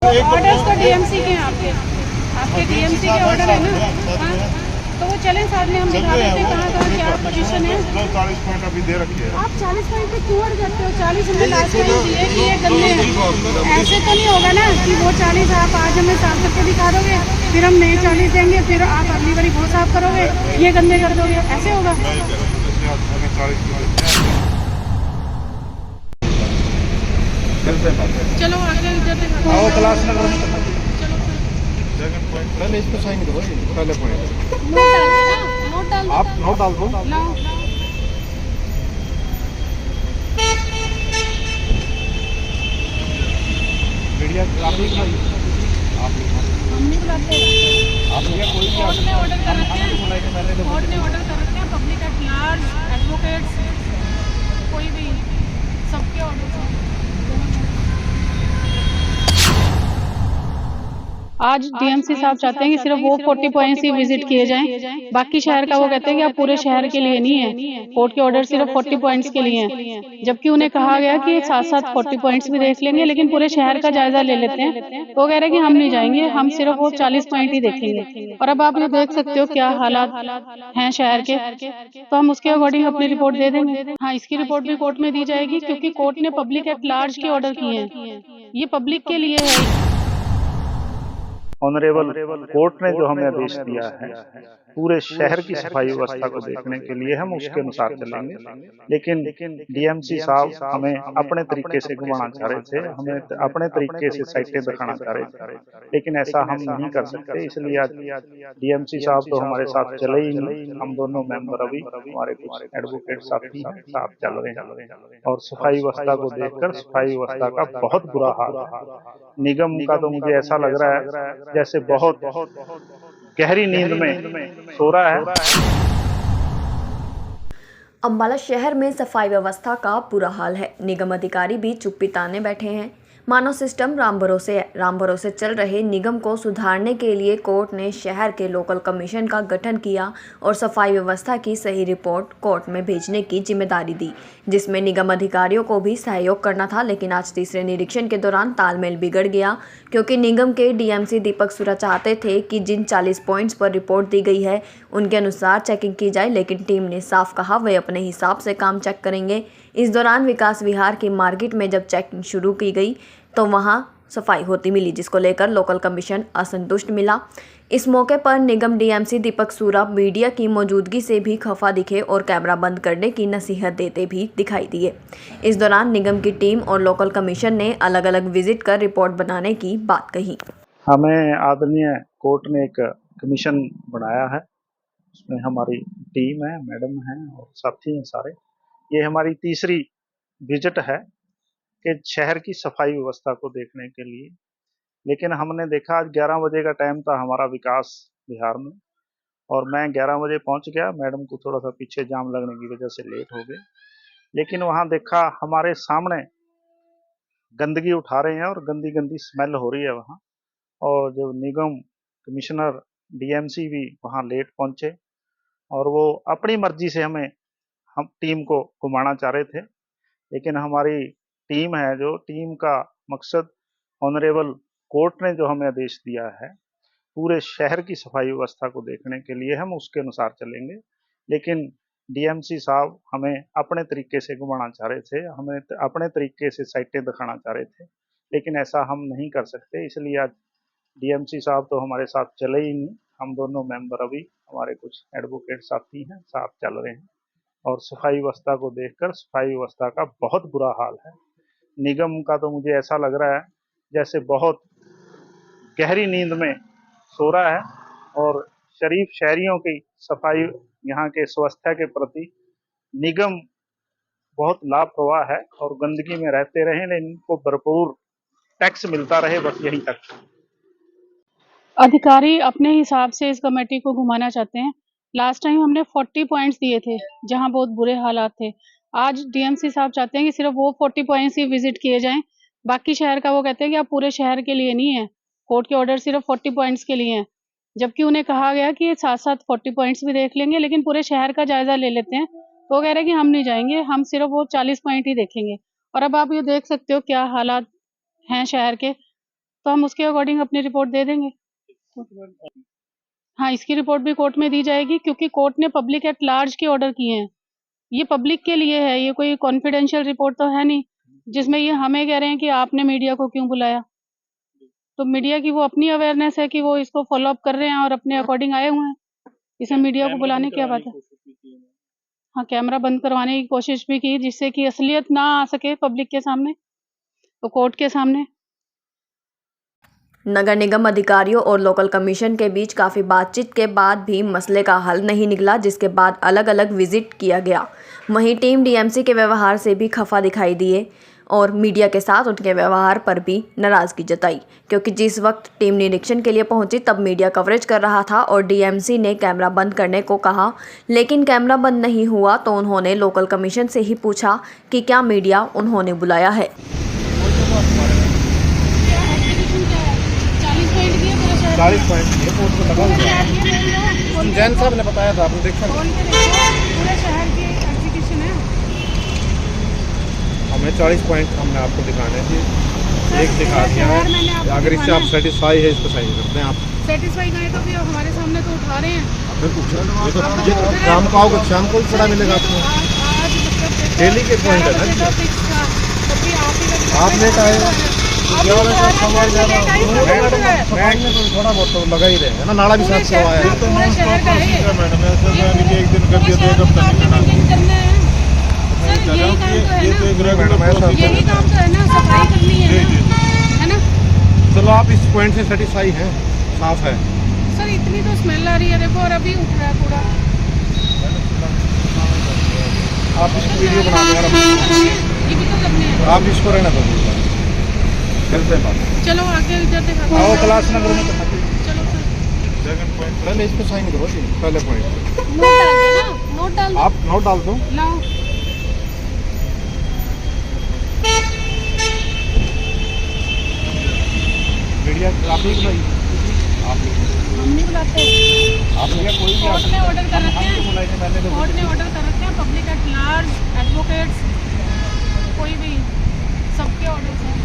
Orders तो DMC के हैं आपके डीएमसी के ऑर्डर है ना। हाँ, तो वो चलें साथ में, हम दिखा देते हैं कहाँ कहाँ क्या पोजीशन है। 40 पॉइंट अभी दे रखे हैं। आप 40 पॉइंट पे क्यों अड़ जाते हो? 40 हमने लास्ट टाइम दिए कि ये गंदे हैं। ऐसे तो नहीं होगा ना कि वो 40 आप आज हमें साफ करके दिखा दोगे, फिर हम नए 40 देंगे, फिर आप अगली बारी वो साफ करोगे, ये गंदे कर दोगे, ऐसे होगा? चलो आगे इधर क्लास में चलो इस पे साइन करो पहले पॉइंट। नोट डाल आप नोट डाल दो। मीडिया आप नहीं बुलाई, हम नहीं बुलाते। आप कोई भी कोर्ट ने ऑर्डर कर रखे हैं, कोर्ट ने ऑर्डर कर रखे हैं, पब्लिक एट लार्ज, एडवोकेट्स, कोई भी, सबके ऑर्डर। आज डीएमसी साहब चाहते हैं कि सिर्फ वो 40 पॉइंट्स ही विजिट किए जाएं, बाकी शहर का वो कहते हैं कि आप पूरे शहर के लिए नहीं है, कोर्ट के ऑर्डर सिर्फ 40 पॉइंट्स के लिए हैं। जबकि उन्हें कहा गया कि साथ साथ 40 पॉइंट्स भी देख लेंगे, लेकिन पूरे शहर का जायजा ले लेते हैं। वो कह रहे हैं कि हम नहीं जाएंगे, हम सिर्फ वो 40 पॉइंट ही देखेंगे। और अब आप ये देख सकते हो क्या हालात हैं शहर के, तो हम उसके अकॉर्डिंग अपनी रिपोर्ट दे देंगे। हाँ, इसकी रिपोर्ट भी कोर्ट में दी जाएगी, क्योंकि कोर्ट ने पब्लिक एट लार्ज के ऑर्डर किए हैं, ये पब्लिक के लिए है। ऑनरेबल कोर्ट ने जो हमें आदेश दिया है पूरे शहर की सफाई व्यवस्था को देखने के लिए हम उसके अनुसार चलेंगे, लेकिन डीएमसी साहब हमें अपने तरीके से घुमाना चाह रहे थे, हमें अपने तरीके से साइटें दिखाना चाह रहे थे, लेकिन ऐसा हम नहीं कर सकते। इसलिए आज डीएमसी साहब तो हमारे साथ चले ही नहीं, हम दोनों मेंबर अभी हमारे कुछ एडवोकेट साथी हैं साथ चल रहे हैं और सफाई व्यवस्था को देखकर सफाई व्यवस्था का बहुत बुरा हाल है। निगम का तो मुझे ऐसा लग रहा है जैसे बहुत गहरी नींद में सो रहा है। अम्बाला शहर में सफाई व्यवस्था का बुरा हाल है। निगम अधिकारी भी चुप्पी ताने बैठे हैं। मानव सिस्टम राम भरोसे है। राम भरोसे चल रहे निगम को सुधारने के लिए कोर्ट ने शहर के लोकल कमीशन का गठन किया और सफाई व्यवस्था की सही रिपोर्ट कोर्ट में भेजने की जिम्मेदारी दी, जिसमें निगम अधिकारियों को भी सहयोग करना था। लेकिन आज तीसरे निरीक्षण के दौरान तालमेल बिगड़ गया, क्योंकि निगम के डीएमसी दीपक सुरा चाहते थे कि जिन 40 पॉइंट्स पर रिपोर्ट दी गई है उनके अनुसार चेकिंग की जाए, लेकिन टीम ने साफ कहा वे अपने हिसाब से काम चेक करेंगे। इस दौरान विकास विहार की मार्केट में जब चेकिंग शुरू की गई तो वहां सफाई होती मिली, जिसको लेकर लोकल कमीशन असंतुष्ट मिला। इस मौके पर निगम डीएमसी दीपक सुरा मीडिया की मौजूदगी से भी खफा दिखे और कैमरा बंद करने की नसीहत देते भी दिखाई दिए। इस दौरान निगम की टीम और लोकल कमीशन ने अलग अलग विजिट कर रिपोर्ट बनाने की बात कही। हमें आदरणीय कोर्ट ने एक कमीशन बनाया है, उसमें हमारी टीम है, मैडम है और साथी हैं सारे। ये हमारी तीसरी विजिट है कि शहर की सफाई व्यवस्था को देखने के लिए, लेकिन हमने देखा आज 11 बजे का टाइम था हमारा विकास विहार में और मैं 11 बजे पहुंच गया। मैडम को थोड़ा सा पीछे जाम लगने की वजह से लेट हो गए, लेकिन वहां देखा हमारे सामने गंदगी उठा रहे हैं और गंदी गंदी स्मेल हो रही है वहां। और जो निगम कमिश्नर डीएमसी भी वहां लेट पहुंचे और वो अपनी मर्जी से हम टीम को घुमाना चाह रहे थे, लेकिन हमारी टीम है जो टीम का मकसद ऑनरेबल कोर्ट ने जो हमें आदेश दिया है पूरे शहर की सफाई व्यवस्था को देखने के लिए हम उसके अनुसार चलेंगे, लेकिन डीएमसी साहब हमें अपने तरीके से घुमाना चाह रहे थे, हमें अपने तरीके से साइटें दिखाना चाह रहे थे, लेकिन ऐसा हम नहीं कर सकते। इसलिए आज डीएमसी साहब तो हमारे साथ चले ही नहीं, हम दोनों मेंबर अभी हमारे कुछ एडवोकेट साथी हैं साथ चल रहे हैं और सफाई व्यवस्था को देखकर सफाई व्यवस्था का बहुत बुरा हाल है। निगम का तो मुझे ऐसा लग रहा है जैसे बहुत गहरी नींद में सो रहा है और शरीफ शहरियों की सफाई यहाँ के स्वास्थ्य के प्रति निगम बहुत लापरवाह है और गंदगी में रहते रहे, लेकिन इनको भरपूर टैक्स मिलता रहे, बस यहीं तक। अधिकारी अपने हिसाब से इस कमेटी को घुमाना चाहते हैं। लास्ट टाइम हमने 40 पॉइंट्स दिए थे जहां बहुत बुरे हालात थे। आज डीएमसी साहब चाहते हैं कि सिर्फ वो 40 पॉइंट्स ही विजिट किए जाएं, बाकी शहर का वो कहते हैं कि आप पूरे शहर के लिए नहीं है, कोर्ट के ऑर्डर सिर्फ 40 पॉइंट्स के लिए हैं। जबकि उन्हें कहा गया कि साथ साथ 40 पॉइंट्स भी देख लेंगे, लेकिन पूरे शहर का जायजा ले लेते हैं। तो वो कह रहे हैं कि हम नहीं जाएंगे, हम सिर्फ वो 40 पॉइंट ही देखेंगे। और अब आप ये देख सकते हो क्या हालात हैं शहर के, तो हम उसके अकॉर्डिंग अपनी रिपोर्ट दे देंगे। हाँ, इसकी रिपोर्ट भी कोर्ट में दी जाएगी, क्योंकि कोर्ट ने पब्लिक एट लार्ज के ऑर्डर किए हैं। ये पब्लिक के लिए है, ये कोई कॉन्फिडेंशियल रिपोर्ट तो है नहीं जिसमें ये हमें कह रहे हैं कि आपने मीडिया को क्यों बुलाया। तो मीडिया की वो अपनी अवेयरनेस है कि वो इसको फॉलो अप कर रहे हैं और अपने अकॉर्डिंग आए हुए हैं। इसमें मीडिया को बुलाने की क्या बात है। हाँ, कैमरा बंद करवाने की कोशिश भी की, जिससे कि असलियत ना आ सके पब्लिक के सामने, तो कोर्ट के सामने। नगर निगम अधिकारियों और लोकल कमीशन के बीच काफ़ी बातचीत के बाद भी मसले का हल नहीं निकला, जिसके बाद अलग अलग विजिट किया गया। वहीं टीम डीएमसी के व्यवहार से भी खफा दिखाई दिए और मीडिया के साथ उनके व्यवहार पर भी नाराज़गी जताई, क्योंकि जिस वक्त टीम निरीक्षण के लिए पहुंची तब मीडिया कवरेज कर रहा था और डीएमसी ने कैमरा बंद करने को कहा, लेकिन कैमरा बंद नहीं हुआ तो उन्होंने लोकल कमीशन से ही पूछा कि क्या मीडिया उन्होंने बुलाया है। 40 पॉइंट ये पोस्ट में लगा हुआ है। जैन साहब ने बताया था, आपने देखा पूरे शहर की एग्जीक्यूशन है। हमें 40 पॉइंट हमने आपको दिखाने थे, एक दिखा दिया है। अगर इससे आप सेटिस्फाई है, इसको सही करते हैं आप। सेटिस्फाई गए तो भी हमारे सामने तो उठा रहे हैं। आपने पूछा ये तो शाम को आओगे, शाम को भी पड़ा मिलेगा आपको। डेली के पॉइंट है ना, आपने कहा थोड़ा बहुत तो लगा ही रहे हैं ना, नाला भी साफ करवाया है। मैडम एक दिन कर दिया तो एक हफ्ता यही काम तो है ना, सफाई करनी है ना। चलो आप इस पॉइंट से सेटिस्फाई हैं, साफ है सर। इतनी तो स्मेल आ रही है, देखो, और अभी उठ रहा है पूरा। आप इसको वीडियो बना दो यार, ये भी तो करने हैं। आप इसको रहना दो, करते हैं बात। चलो आगे इधर दिखाओ। आओ क्लास नगर में दिखाते हैं। चलो सर, सेकंड पॉइंट पहले इसको साइन करो जी, पहले पॉइंट नोट डाल दो ना, नोट डाल दो। आप नोट डाल दो। लाओ, मीडिया आप ही बुलाई, आप हम नहीं बुलाते। आपने कोई भी कोर्ट ने ऑर्डर कर रखे हैं, बुलाई थे, मैंने तो कोर्ट ने ऑर्डर कर रखे हैं। पब्लिक एट लार्ज, एडवोकेट्स, कोई भी, सबके ऑर्डर हैं।